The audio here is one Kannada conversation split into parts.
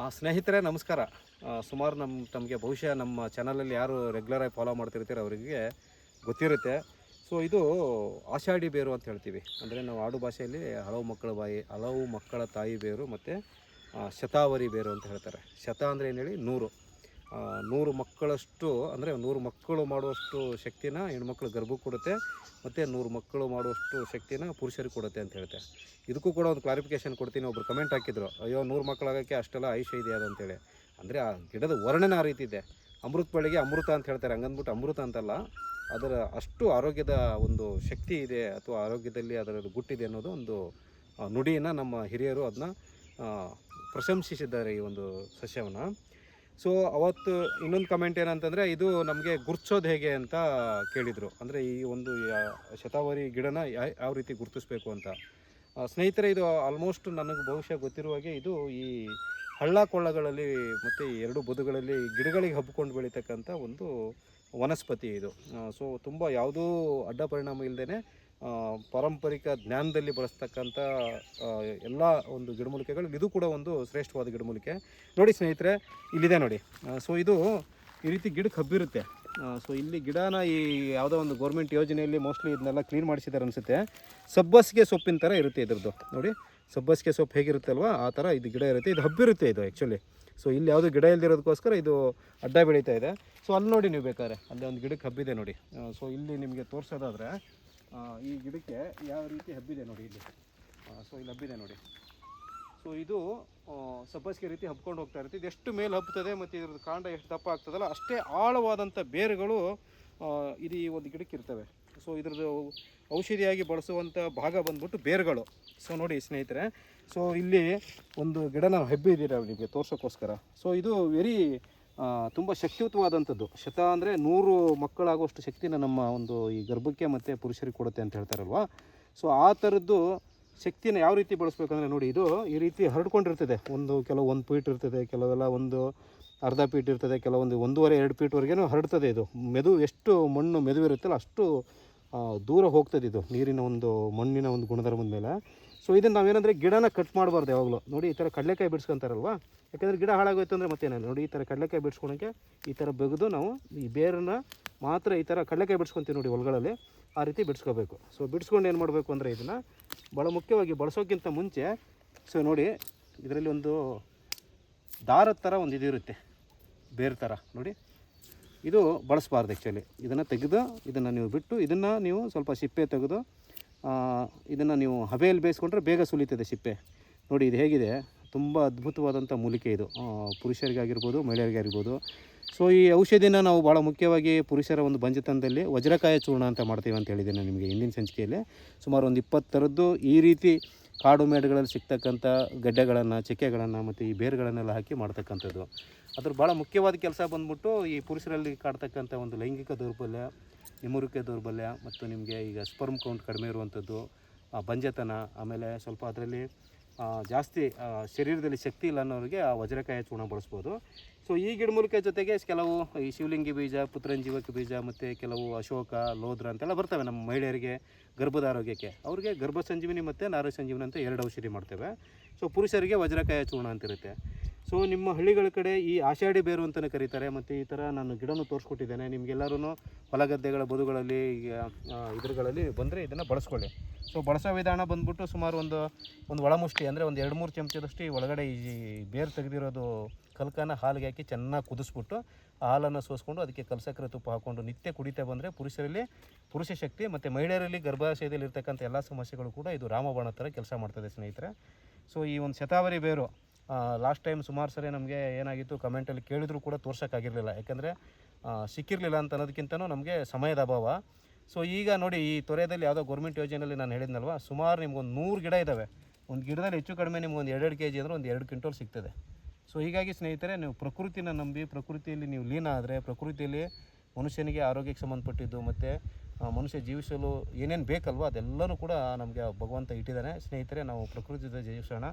ಸ್ನೇಹಿತರೆ ನಮಸ್ಕಾರ. ಸುಮಾರು ನಮಗೆ ಬಹುಶಃ ನಮ್ಮ ಚಾನಲಲ್ಲಿ ಯಾರು ರೆಗ್ಯುಲರಾಗಿ ಫಾಲೋ ಮಾಡ್ತಿರ್ತೀರೋ ಅವರಿಗೆ ಗೊತ್ತಿರುತ್ತೆ. ಸೊ ಇದು ಆಷಾಢಿ ಬೇರು ಅಂತ ಹೇಳ್ತೀವಿ. ಅಂದರೆ ನಾವು ಆಡು ಭಾಷೆಯಲ್ಲಿ ಹಲವು ಮಕ್ಕಳ ತಾಯಿ ಬೇರು ಮತ್ತು ಶತಾವರಿ ಬೇರು ಅಂತ ಹೇಳ್ತಾರೆ. ಶತ ಅಂದರೆ ಏನು ಹೇಳಿ 100. 100 ಮಕ್ಕಳಷ್ಟು ಅಂದರೆ 100 ಮಕ್ಕಳು ಮಾಡುವಷ್ಟು ಶಕ್ತಿನ ಹೆಣ್ಮಕ್ಳು ಗರ್ಭಕ್ಕೆ ಕೊಡುತ್ತೆ ಮತ್ತು 100 ಮಕ್ಕಳು ಮಾಡುವಷ್ಟು ಶಕ್ತಿನ ಪುರುಷರಿಗೆ ಕೊಡುತ್ತೆ ಅಂತ ಹೇಳುತ್ತೆ. ಇದಕ್ಕೂ ಕೂಡ ಒಂದು ಕ್ಲಾರಿಫಿಕೇಷನ್ ಕೊಡ್ತೀನಿ. ಒಬ್ಬರು ಕಮೆಂಟ್ ಹಾಕಿದ್ರು, ಅಯ್ಯೋ 100 ಮಕ್ಕಳಾಗೋಕ್ಕೆ ಅಷ್ಟೆಲ್ಲ ಆಯುಷ್ಯ ಇದೆಯಾ ಅಂತೇಳಿ. ಅಂದರೆ ಆ ಗಿಡದ ವರ್ಣನೆ ಆ ರೀತಿ ಇದೆ. ಅಮೃತ ಬಳ್ಳಿಗೆ ಅಮೃತ ಅಂತ ಹೇಳ್ತಾರೆ, ಹಂಗಂದ್ಬಿಟ್ಟು ಅಮೃತ ಅಂತಲ್ಲ, ಅದರ ಅಷ್ಟು ಆರೋಗ್ಯದ ಒಂದು ಶಕ್ತಿ ಇದೆ ಅಥವಾ ಆರೋಗ್ಯದಲ್ಲಿ ಅದರ ಗುಟ್ಟಿದೆ ಅನ್ನೋದು ಒಂದು ನುಡಿಯನ್ನು ನಮ್ಮ ಹಿರಿಯರು ಅದನ್ನ ಪ್ರಶಂಸಿಸಿದ್ದಾರೆ ಈ ಒಂದು ಸಸ್ಯವನ್ನು. ಸೊ ಅವತ್ತು ಇನ್ನೊಂದು ಕಮೆಂಟ್ ಏನಂತಂದರೆ, ಇದು ನಮಗೆ ಗುರ್ತಿಸೋದು ಹೇಗೆ ಅಂತ ಕೇಳಿದರು. ಅಂದರೆ ಈ ಒಂದು ಶತಾವರಿ ಗಿಡನ ಯಾವ ರೀತಿ ಗುರುತಿಸ್ಬೇಕು ಅಂತ. ಸ್ನೇಹಿತರೆ, ಇದು ಆಲ್ಮೋಸ್ಟ್ ನನಗೆ ಬಹುಶಃ ಗೊತ್ತಿರುವ ಹಾಗೆ ಇದು ಈ ಹಳ್ಳ ಕೊಳ್ಳಗಳಲ್ಲಿ ಮತ್ತು ಈ ಎರಡು ಬದುಗಳಲ್ಲಿ ಗಿಡಗಳಿಗೆ ಹಬ್ಬಿಕೊಂಡು ಬೆಳೀತಕ್ಕಂಥ ಒಂದು ವನಸ್ಪತಿ ಇದು. ಸೊ ತುಂಬ ಯಾವುದೂ ಅಡ್ಡ ಪರಿಣಾಮ ಇಲ್ಲದೇ ಪಾರಂಪರಿಕ ಜ್ಞಾನದಲ್ಲಿ ಬಳಸ್ತಕ್ಕಂಥ ಎಲ್ಲ ಒಂದು ಗಿಡಮೂಲಿಕೆಗಳು ಇದು ಕೂಡ ಒಂದು ಶ್ರೇಷ್ಠವಾದ ಗಿಡಮೂಲಿಕೆ. ನೋಡಿ ಸ್ನೇಹಿತರೆ, ಇಲ್ಲಿದೆ ನೋಡಿ. ಸೊ ಇದು ಈ ರೀತಿ ಗಿಡಕ್ಕೆ ಹಬ್ಬಿರುತ್ತೆ. ಸೊ ಇಲ್ಲಿ ಗಿಡನ ಈ ಯಾವುದೋ ಒಂದು ಗೌರ್ಮೆಂಟ್ ಯೋಜನೆಯಲ್ಲಿ ಮೋಸ್ಟ್ಲಿ ಇದನ್ನೆಲ್ಲ ಕ್ಲೀನ್ ಮಾಡಿಸಿದ್ದಾರೆ ಅನಿಸುತ್ತೆ. ಸಬ್ಬಸಿಗೆ ಸೊಪ್ಪಿನ ಥರ ಇರುತ್ತೆ ಇದ್ರದ್ದು. ನೋಡಿ, ಸಬ್ಬಸಿಗೆ ಸೊಪ್ಪು ಹೇಗಿರುತ್ತೆ ಅಲ್ವಾ, ಆ ಥರ ಇದು ಗಿಡ ಇರುತ್ತೆ. ಇದು ಹಬ್ಬಿರುತ್ತೆ ಇದು ಆ್ಯಕ್ಚುಲಿ. ಸೊ ಇಲ್ಲಿ ಯಾವುದೂ ಗಿಡ ಇಲ್ದಿರೋದಕ್ಕೋಸ್ಕರ ಇದು ಅಡ್ಡ ಬೆಳೀತಾ ಇದೆ. ಸೊ ಅಲ್ಲಿ ನೋಡಿ ನೀವು ಬೇಕಾದ್ರೆ, ಅಲ್ಲಿ ಒಂದು ಗಿಡಕ್ಕೆ ಹಬ್ಬಿದೆ ನೋಡಿ. ಸೊ ಇಲ್ಲಿ ನಿಮಗೆ ತೋರಿಸೋದಾದರೆ ಈ ಗಿಡಕ್ಕೆ ಯಾವ ರೀತಿ ಹಬ್ಬಿದೆ ನೋಡಿ ಇಲ್ಲಿ. ಸೊ ಇಲ್ಲಿ ಹಬ್ಬಿದೆ ನೋಡಿ. ಸೊ ಇದು ಸಬ್ಬಸಿಗೆ ರೀತಿ ಹಬ್ಕೊಂಡು ಹೋಗ್ತಾ ಇರುತ್ತೆ. ಇದು ಎಷ್ಟು ಮೇಲೆ ಹಬ್ಬುತ್ತದೆ ಮತ್ತು ಇದ್ರದ್ದು ಕಾಂಡ ಎಷ್ಟು ದಪ್ಪ ಆಗ್ತದಲ್ಲ ಅಷ್ಟೇ ಆಳವಾದಂಥ ಬೇರುಗಳು ಇದು ಈ ಒಂದು ಗಿಡಕ್ಕೆ ಇರ್ತವೆ. ಸೊ ಇದ್ರದ್ದು ಔಷಧಿಯಾಗಿ ಬಳಸುವಂಥ ಭಾಗ ಬಂದ್ಬಿಟ್ಟು ಬೇರುಗಳು. ಸೊ ನೋಡಿ ಸ್ನೇಹಿತರೆ, ಸೊ ಇಲ್ಲಿ ಒಂದು ಗಿಡನ ಹಬ್ಬಿದ್ದೀರ ನಿಮಗೆ ತೋರ್ಸೋಕ್ಕೋಸ್ಕರ. ಸೊ ಇದು ತುಂಬ ಶಕ್ತಿಯುತವಾದಂಥದ್ದು. ಶತ ಅಂದರೆ 100 ಮಕ್ಕಳಾಗುವಷ್ಟು ಶಕ್ತಿನ ನಮ್ಮ ಒಂದು ಈ ಗರ್ಭಕ್ಕೆ ಮತ್ತು ಪುರುಷರಿಗೆ ಕೊಡುತ್ತೆ ಅಂತ ಹೇಳ್ತಾರಲ್ವ. ಸೊ ಆ ಥರದ್ದು ಶಕ್ತಿನ ಯಾವ ರೀತಿ ಬಳಸ್ಬೇಕಂದ್ರೆ ನೋಡಿ, ಇದು ಈ ರೀತಿ ಹರಡ್ಕೊಂಡಿರ್ತದೆ. ಕೆಲವು 1 ಫೀಟ್ ಇರ್ತದೆ, ಕೆಲವೆಲ್ಲ ಒಂದು ಅರ್ಧ ಫೀಟ್ ಇರ್ತದೆ, ಕೆಲವೊಂದು 1.5-2 ಫೀಟ್ವರೆಗೂ ಹರಡ್ತದೆ. ಇದು ಎಷ್ಟು ಮಣ್ಣು ಮೆದುವಿರುತ್ತಲ್ಲ ಅಷ್ಟು ದೂರ ಹೋಗ್ತದೆ ಇದು ನೀರಿನ ಒಂದು ಮಣ್ಣಿನ ಒಂದು ಗುಣಧರ್ಮದ ಮೇಲೆ. ಸೊ ಇದನ್ನು ನಾವೇನಂದರೆ ಗಿಡನ ಕಟ್ ಮಾಡಬಾರ್ದು ಯಾವಾಗಲೂ. ನೋಡಿ ಈ ಥರ ಕಡಲೆಕಾಯಿ ಬಿಡಿಸ್ಕೊಂತಾರಲ್ವ, ಯಾಕೆಂದರೆ ಗಿಡ ಹಾಳಾಗೋಯ್ತು ಅಂದರೆ ಮತ್ತೇನಿಲ್ಲ. ನೋಡಿ ಈ ಥರ ಕಡಲೆಕಾಯಿ ಬಿಡಿಸ್ಕೊಳಕ್ಕೆ ಈ ಥರ ಬೆಗೆದು ನಾವು ಈ ಬೇರನ್ನು ಮಾತ್ರ ಈ ಥರ ಕಡಲೆಕಾಯಿ ಬಿಡಿಸ್ಕೊತೀವಿ ನೋಡಿ ಹೊಲಗಳಲ್ಲಿ, ಆ ರೀತಿ ಬಿಡಿಸ್ಕೋಬೇಕು. ಸೊ ಬಿಡಿಸ್ಕೊಂಡು ಏನು ಮಾಡಬೇಕು ಅಂದರೆ ಇದನ್ನು ಭಾಳ ಮುಖ್ಯವಾಗಿ ಬಳಸೋಕ್ಕಿಂತ ಮುಂಚೆ ಸೊ ನೋಡಿ ಇದರಲ್ಲಿ ಒಂದು ದಾರದ ಥರ ಒಂದು ಇದಿರುತ್ತೆ, ಬೇರೆ ಥರ ನೋಡಿ. ಇದು ಬಳಸಬಾರ್ದು ಆ್ಯಕ್ಚುಲಿ. ಇದನ್ನು ತೆಗೆದು ಇದನ್ನು ನೀವು ಬಿಟ್ಟು ಇದನ್ನು ನೀವು ಸ್ವಲ್ಪ ಸಿಪ್ಪೆ ತೆಗೆದು ಇದನ್ನು ನೀವು ಹಬೆಯಲ್ಲಿ ಬೇಯಿಸ್ಕೊಂಡ್ರೆ ಬೇಗ ಸುಲಿತದೆ ಸಿಪ್ಪೆ. ನೋಡಿ ಇದು ಹೇಗಿದೆ, ತುಂಬ ಅದ್ಭುತವಾದಂಥ ಮೂಲಿಕೆ ಇದು. ಪುರುಷರಿಗಾಗಿರ್ಬೋದು, ಮಹಿಳೆಯರಿಗಾಗಿರ್ಬೋದು. ಸೊ ಈ ಔಷಧಿನ ನಾವು ಭಾಳ ಮುಖ್ಯವಾಗಿ ಪುರುಷರ ಒಂದು ಬಂಜತನದಲ್ಲಿ ವಜ್ರಕಾಯ ಚೂರ್ಣ ಅಂತ ಮಾಡ್ತೀವಿ ಅಂತ ಹೇಳಿದ್ದೇನೆ ನಿಮಗೆ ಹಿಂದಿನ ಸಂಚಿಕೆಯಲ್ಲಿ. ಸುಮಾರು ಒಂದು 20 ಥರದ್ದು ಈ ರೀತಿ ಕಾಡು ಮೇಡುಗಳಲ್ಲಿ ಸಿಗ್ತಕ್ಕಂಥ ಗಡ್ಡೆಗಳನ್ನು, ಚಕ್ಕೆಗಳನ್ನು ಮತ್ತು ಈ ಬೇರುಗಳನ್ನೆಲ್ಲ ಹಾಕಿ ಮಾಡ್ತಕ್ಕಂಥದ್ದು. ಅದ್ರ ಭಾಳ ಮುಖ್ಯವಾದ ಕೆಲಸ ಬಂದ್ಬಿಟ್ಟು ಈ ಪುರುಷರಲ್ಲಿ ಕಾಡ್ತಕ್ಕಂಥ ಒಂದು ಲೈಂಗಿಕ ದೌರ್ಬಲ್ಯ, ನಿಮುರಿಕೆ ದೌರ್ಬಲ್ಯ ಮತ್ತು ನಿಮಗೆ ಈಗ ಸ್ಪರ್ಮ್ ಕೌಂಟ್ ಕಡಿಮೆ ಇರುವಂಥದ್ದು, ಬಂಜತನ, ಆಮೇಲೆ ಸ್ವಲ್ಪ ಅದರಲ್ಲಿ ಜಾಸ್ತಿ ಶರೀರದಲ್ಲಿ ಶಕ್ತಿ ಇಲ್ಲ ಅನ್ನೋರಿಗೆ ಆ ವಜ್ರಕಾಯ ಚೂರ್ಣ ಬಳಸ್ಬೋದು. ಸೊ ಈ ಗಿಡಮೂಲಿಕೆ ಜೊತೆಗೆ ಕೆಲವು ಈ ಶಿವಲಿಂಗಿ ಬೀಜ, ಪುತ್ರಂಜೀವಕ ಬೀಜ ಮತ್ತು ಕೆಲವು ಅಶೋಕ, ಲೋದ್ರ ಅಂತೆಲ್ಲ ಬರ್ತವೆ ನಮ್ಮ ಮಹಿಳೆಯರಿಗೆ ಗರ್ಭದ ಆರೋಗ್ಯಕ್ಕೆ. ಅವ್ರಿಗೆ ಗರ್ಭ ಸಂಜೀವಿನಿ ಮತ್ತು ನಾರ ಸಂಜೀವಿನಿ ಅಂತ 2 ಔಷಧಿ ಮಾಡ್ತೇವೆ. ಸೊ ಪುರುಷರಿಗೆ ವಜ್ರಕಾಯ ಚೂರ್ಣ ಅಂತಿರುತ್ತೆ. ಸೊ ನಿಮ್ಮ ಹಳ್ಳಿಗಳ ಕಡೆ ಈ ಆಷಾಢಿ ಬೇರು ಅಂತಲೇ ಕರೀತಾರೆ. ಮತ್ತು ಈ ಥರ ನಾನು ಗಿಡನೂ ತೋರಿಸ್ಕೊಟ್ಟಿದ್ದೇನೆ ನಿಮಗೆಲ್ಲರೂ. ಹೊಲ ಗದ್ದೆಗಳ ಬದುಗಳಲ್ಲಿ ಇದ್ರುಗಳಲ್ಲಿ ಬಂದರೆ ಇದನ್ನು ಬಳಸ್ಕೊಳ್ಳಿ. ಸೊ ಬಳಸೋ ವಿಧಾನ ಬಂದ್ಬಿಟ್ಟು ಸುಮಾರು ಒಂದು ಒಳಮುಷ್ಟಿ ಅಂದರೆ ಒಂದು 2-3 ಚಮಚದಷ್ಟು ಈ ಒಳಗಡೆ ಈ ಬೇರು ತೆಗೆದಿರೋದು ಕಲ್ಕನ ಹಾಲಿಗೆ ಹಾಕಿ ಚೆನ್ನಾಗಿ ಕುದಿಸ್ಬಿಟ್ಟು ಆ ಹಾಲನ್ನು ಸೋಸ್ಕೊಂಡು ಅದಕ್ಕೆ ಕಲ್ಸಕ್ಕರೆ ತುಪ್ಪ ಹಾಕ್ಕೊಂಡು ನಿತ್ಯ ಕುಡಿತಾ ಬಂದರೆ ಪುರುಷರಲ್ಲಿ ಪುರುಷ ಶಕ್ತಿ ಮತ್ತು ಮಹಿಳೆಯರಲ್ಲಿ ಗರ್ಭಾಶಯದಲ್ಲಿ ಇರ್ತಕ್ಕಂಥ ಎಲ್ಲ ಸಮಸ್ಯೆಗಳು ಕೂಡ ಇದು ರಾಮಬಾಣ ಥರ ಕೆಲಸ ಮಾಡ್ತದೆ ಸ್ನೇಹಿತರೆ. ಸೊ ಈ ಒಂದು ಶತಾವರಿ ಬೇರು ಲಾಸ್ಟ್ ಟೈಮ್ ಸುಮಾರು ಸರಿ ನಮಗೆ ಏನಾಗಿತ್ತು, ಕಮೆಂಟಲ್ಲಿ ಕೇಳಿದರೂ ಕೂಡ ತೋರ್ಸೋಕ್ಕಾಗಿರಲಿಲ್ಲ. ಯಾಕೆಂದರೆ ಸಿಕ್ಕಿರಲಿಲ್ಲ ಅಂತ ಅನ್ನೋದಕ್ಕಿಂತನೂ ನಮಗೆ ಸಮಯದ ಅಭಾವ. ಸೊ ಈಗ ನೋಡಿ ಈ ತೊರೆಯಲ್ಲಿ ಯಾವುದೋ ಗೌರ್ಮೆಂಟ್ ಯೋಜನೆಯಲ್ಲಿ ನಾನು ಹೇಳಿದ್ನಲ್ವ, ಸುಮಾರು ನಿಮ್ಗೊಂದು 100 ಗಿಡ ಇದ್ದಾವೆ. ಒಂದು ಗಿಡದಲ್ಲಿ ಹೆಚ್ಚು ಕಡಿಮೆ ನಿಮ್ಗೊಂದು 2 kg ಅಂದರೆ ಒಂದು 2 ಕ್ವಿಂಟಲ್ ಸಿಗ್ತದೆ. ಸೊ ಹೀಗಾಗಿ ಸ್ನೇಹಿತರೆ, ನೀವು ಪ್ರಕೃತಿನ ನಂಬಿ ಪ್ರಕೃತಿಯಲ್ಲಿ ನೀವು ಲೀನ ಆದರೆ, ಪ್ರಕೃತಿಯಲ್ಲಿ ಮನುಷ್ಯನಿಗೆ ಆರೋಗ್ಯಕ್ಕೆ ಸಂಬಂಧಪಟ್ಟಿದ್ದು ಮತ್ತು ಮನುಷ್ಯ ಜೀವಿಸಲು ಏನೇನು ಬೇಕಲ್ವ ಅದೆಲ್ಲನೂ ಕೂಡ ನಮಗೆ ಭಗವಂತ ಇಟ್ಟಿದ್ದಾನೆ. ಸ್ನೇಹಿತರೆ, ನಾವು ಪ್ರಕೃತಿ ಜೊತೆ ಜೀವಿಸೋಣ.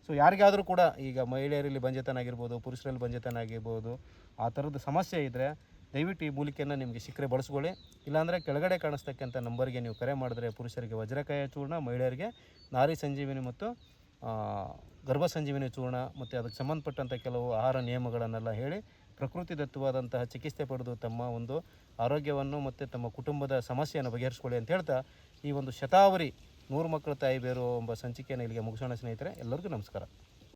ಸೊ ಯಾರಿಗಾದರೂ ಕೂಡ ಈಗ ಮಹಿಳೆಯರಲ್ಲಿ ಬಂಜತನ ಆಗಿರ್ಬೋದು, ಪುರುಷರಲ್ಲಿ ಬಂಜತನ ಆಗಿರ್ಬೋದು, ಆ ಥರದ್ದು ಸಮಸ್ಯೆ ಇದ್ದರೆ ದಯವಿಟ್ಟು ಈ ಮೂಲಿಕೆಯನ್ನು ನಿಮಗೆ ಸಿಕ್ಕರೆ ಬಳಸ್ಕೊಳ್ಳಿ. ಇಲ್ಲಾಂದರೆ ಕೆಳಗಡೆ ಕಾಣಿಸ್ತಕ್ಕಂಥ ನಂಬರ್ಗೆ ನೀವು ಕರೆ ಮಾಡಿದ್ರೆ ಪುರುಷರಿಗೆ ವಜ್ರಕಾಯ ಚೂರ್ಣ, ಮಹಿಳೆಯರಿಗೆ ನಾರಿ ಸಂಜೀವಿನಿ ಮತ್ತು ಗರ್ಭ ಸಂಜೀವಿನಿ ಚೂರ್ಣ ಮತ್ತು ಅದಕ್ಕೆ ಸಂಬಂಧಪಟ್ಟಂಥ ಕೆಲವು ಆಹಾರ ನಿಯಮಗಳನ್ನೆಲ್ಲ ಹೇಳಿ ಪ್ರಕೃತಿದತ್ತವಾದಂತಹ ಚಿಕಿತ್ಸೆ ಪಡೆದು ತಮ್ಮ ಒಂದು ಆರೋಗ್ಯವನ್ನು ಮತ್ತು ತಮ್ಮ ಕುಟುಂಬದ ಸಮಸ್ಯೆಯನ್ನು ಬಗೆಹರಿಸ್ಕೊಳ್ಳಿ ಅಂತ ಹೇಳ್ತಾ ಈ ಒಂದು ಶತಾವರಿ 100 ಮಕ್ಕಳ ತಾಯಿ ಬೇರು ಎಂಬ ಸಂಚಿಕೆಯನ್ನು ಇಲ್ಲಿಗೆ ಮುಗಿಸೋಣ ಸ್ನೇಹಿತರೆ. ಎಲ್ಲರಿಗೂ ನಮಸ್ಕಾರ.